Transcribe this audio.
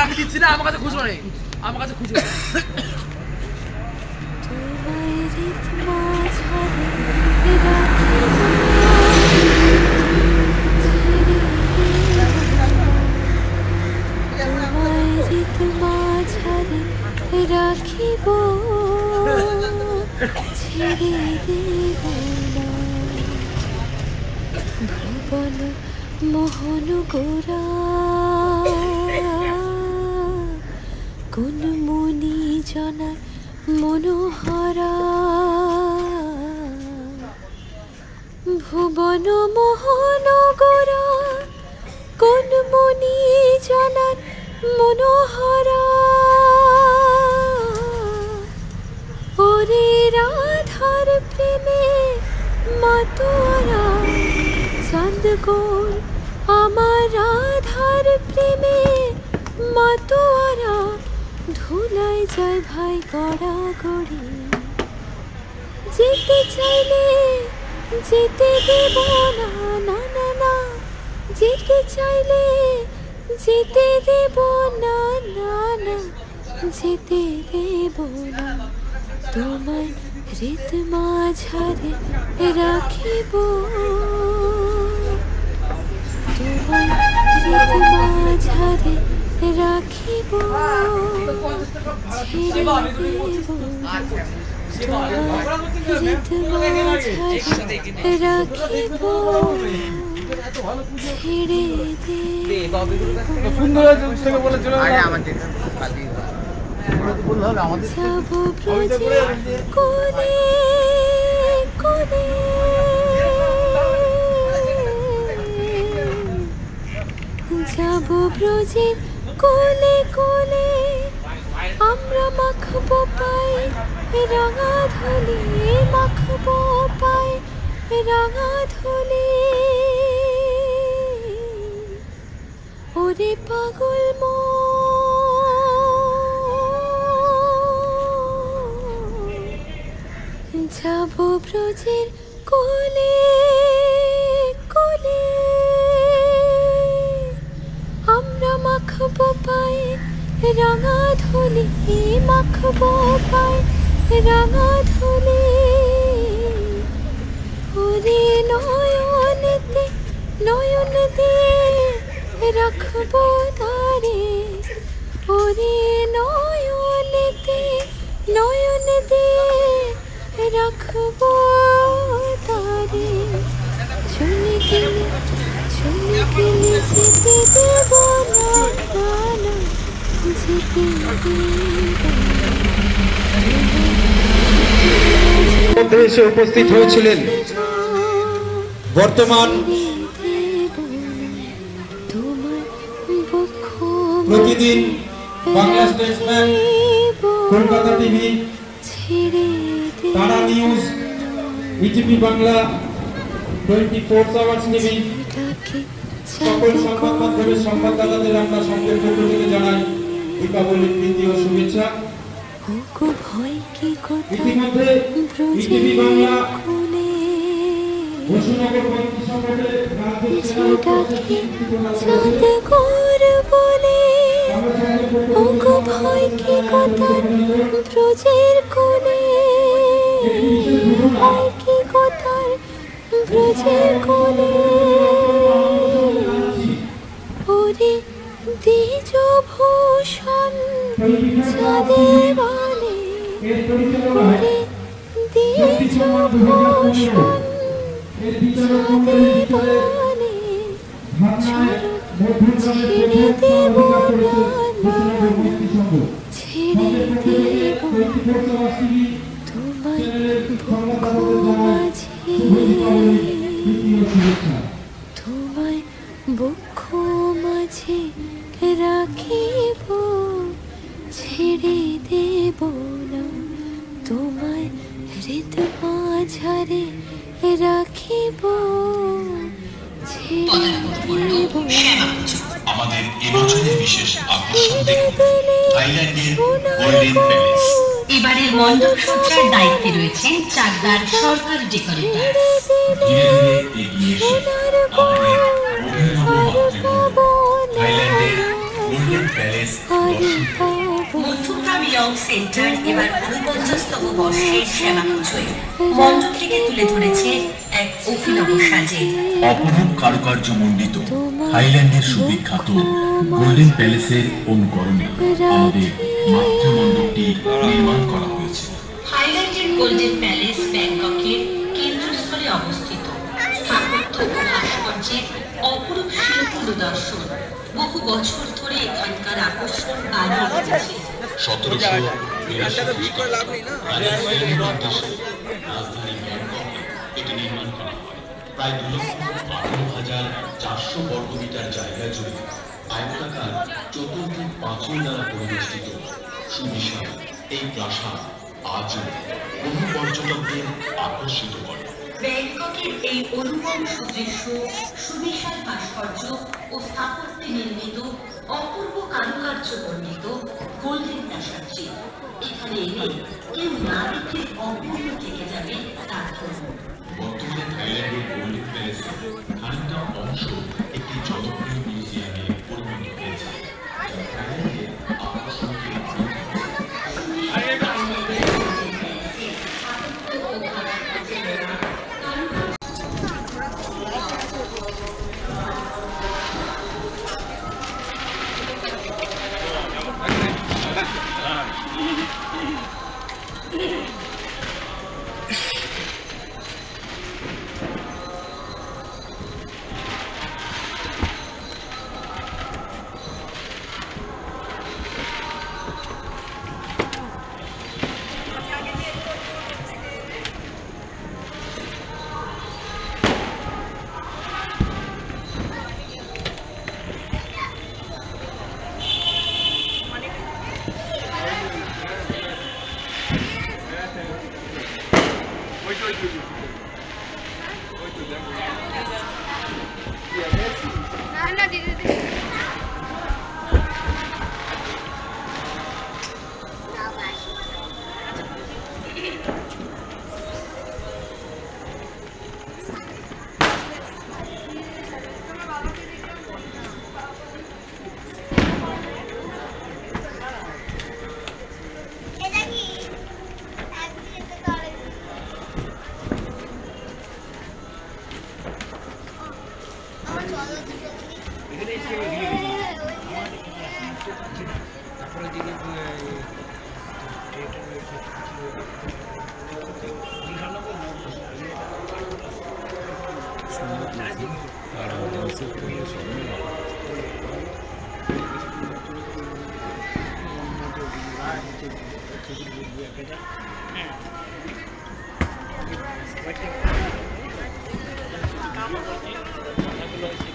আমি দিচ্ছি না, আমার কাছে খুচরো নেই, আমার কাছে খুচরো রাখিব ছেড়ে দেব না ভুবন মোহন গোরা কোন মনি জনার মনোহরা ভুবন মোহন গোরা কোন মনি জনার মনোহরা ওরে রাধার প্রেমে মাতোয়ারা চাঁদ গোর আমার রাধার প্রেমে মাতোয়ারা ধুলাই যায় ভাই গড়া গড়ি যেতে চাইলে যেতে দেব না না না না যেতে চাইলে যেতে দেব না না না যেতে দেব না তোমায় হৃদ মাঝারে রাখিব তোমায় হৃদ মাঝারে রাখিব ছেড়ে দেব তোমায় হৃদ মাঝারে রাখিব ছেড়ে দেব সুন্দর থেকে বলেছিল যাব ব্রজের কোলে কোলে যাব ব্রজের কোলে কোলে আমরা মাখবো পায়ে রাঙা ধুলি মাখবো পায়ে রাঙা ধুলি ওরে পাগল মন যাব ব্রজের কোলে কোলে আমরা মাখবো পায়ে রাঙা ধুলি মাখবো পায়ে রাঙা ধুলি ওরে নয়নেতে নয়ন দিয়ে রাখবো তারে ওরে নয়নেতে নয়ন দিয়ে রাখবো তারে চলে গেলে যেতে দেব না না যেতে মধ্যে এসে উপস্থিত হয়েছিলেন বর্তমান প্রতিদিন বাংলা স্টেটসম্যান কলকাতা টিভি তারা news ETV Bangla 24 hours TV সকল সংবাদ মাধ্যমের সংবাদদাতাদের আমরা সংঘের পক্ষ থেকে জানাই দীপাবলির প্রীতি ও শুভেচ্ছা। ইতিমধ্যে ইটিভি বাংলা বসুনগর বন্ধু সংগঠনের ভয় কি কথার ব্রজের কোলে ভয় কি কথার ব্রজের কোলে ওরে দ্বিজ ভূষণ চাঁদে বানে ওরে দ্বিজ ভূষণ চাঁদে বানে ছেড়ে দেব না ছেড়ে দেব তোমায় বুক মাঝে তোমায় বুক মাঝে রাখিব ছেড়ে দেব না তোমায় হৃদ মাঝারে রাখিব ছেড়ে দেব আমাদের এবছরের বিশেষ আকর্ষণ দেখুন থাইল্যান্ডের গোল্ডেন প্যালেস। এবারের মণ্ডপ সজ্জার দায়িত্বে রয়েছেন চাকদার সরকারি ডেকোরেটর। ধীরে ধীরে এগিয়ে এসে আমাদের অভিনব মাতৃভূমি মধ্যগ্রাম ইয়ং সেন্টার এবার ৪৯তম বর্ষের সেবা পুজোয় মণ্ডপটিকে তুলে ধরেছে এক অভিনব সাজে। অপরূপ কারুকার্য মণ্ডিত থাইল্যান্ডের সুবিখ্যাত গোল্ডেন প্যালেসের অনুকরণে আমাদের মাতৃমণ্ডপটি নির্মাণ করা হয়েছে। থাইল্যান্ডের গোল্ডেন প্যালেস ব্যাংককের কেন্দ্রস্থলে অবস্থিত। স্থাপত্য ও ভাস্কর্যের অপরূপ শিল্প নিদর্শন বহু বছর ধরে এখানকার আকর্ষণ বাড়িয়ে তুলেছে। ১৭৮২ রাজধানী ব্যাংককে এটি নির্মাণ করা হয়। প্রায় ২,১৮,৪০০ বর্গমিটার জায়গা জুড়ে আয়তাকার চতুর্দিক পাঁচিল দ্বারা পরিবেষ্টিত সুবিশাল এই প্রাসাদ আজও বহু পর্যটকদের আকর্ষিত করে। ব্যাংককের এই অনুপম সুদৃশ্য, সুবিশাল ভাস্কর্য ও স্থাপত্যে নির্মিত অপূর্ব কারুকার্য বর্ণিত গোল্ডেন প্রাসাদটি এখানে এলে কেউ না দেখে অপূর্ণ থেকে যাবে তার জন্য। বর্তমানে থাইল্যান্ডের গোল্ডেন প্যালেসের খানিকটা অংশ একটি জনপ্রিয় মিউজিয়ামে পরিণত হয়েছে, যা থাইল্যান্ডের আকর্ষণকে What